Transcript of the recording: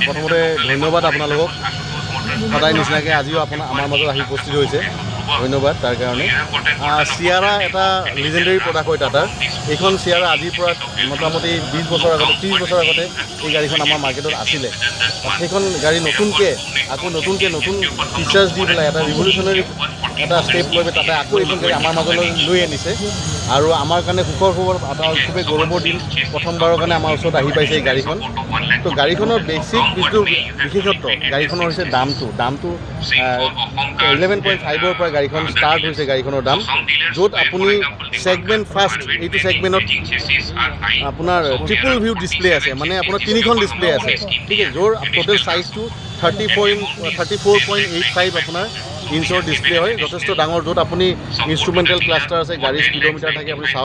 প্ৰথমতে ধন্যবাদ আপোনালোকক সদায় নিচিনাকৈ আজিও আমাৰ মাজত আহি উপস্থিত হৈছে ধন্যবাদ তাৰ কাৰণে চিয়াৰা এটা লিজেণ্ডেৰী প্ৰডাক্ট হয় টাটাৰ এইখন চিয়াৰা আজিৰ পৰা মোটামুটি 20 বছৰ আগতে 30 বছৰ আগতে এই গাড়ীখন আমাৰ মাৰ্কেটত আছিলে সেইখন গাড়ী নতুনকৈ নতুন ফিচাৰ্ছ দি পেলাই এটা ৰিভলিউচনাৰী এটা ষ্টেপ লৈ তাতে আকৌ এইখন গাড়ী আমাৰ মাজলৈ লৈ আনিছে আৰু আমাৰ কাৰণে সুখৰ খবৰ এটা খুবেই গৌৰৱৰ দিন প্ৰথমবাৰৰ কাৰণে আমাৰ ওচৰত আহি পাইছে এই গাড়ীখন তো গাড়ীখনৰ বেছিক যিটো বিশেষত্ব গাড়ীখনৰ হৈছে দামটো 11.5ৰ পৰা গাড়ীখন ষ্টাৰ্ট হৈছে গাড়ীখনৰ দাম য'ত আপুনি ছেগমেণ্ট ফাৰ্ষ্ট এইটো ছেগমেণ্টত আপোনাৰ ট্ৰিপল ভিউ ডিছপ্লে আছে মানে আপোনাৰ তিনিখন ডিছপ্লে আছে ঠিক আছে য'ৰ টোটেল চাইজটো 34.85 আপোনাৰ ইঞ্চৰ ডিছপ্লে হয় যথেষ্ট ডাঙৰ য'ত আপুনি ইনষ্ট্ৰুমেণ্টেল ক্লাষ্টাৰ আছে গাড়ীৰ স্পীডোমিটাৰ থাকে আপুনি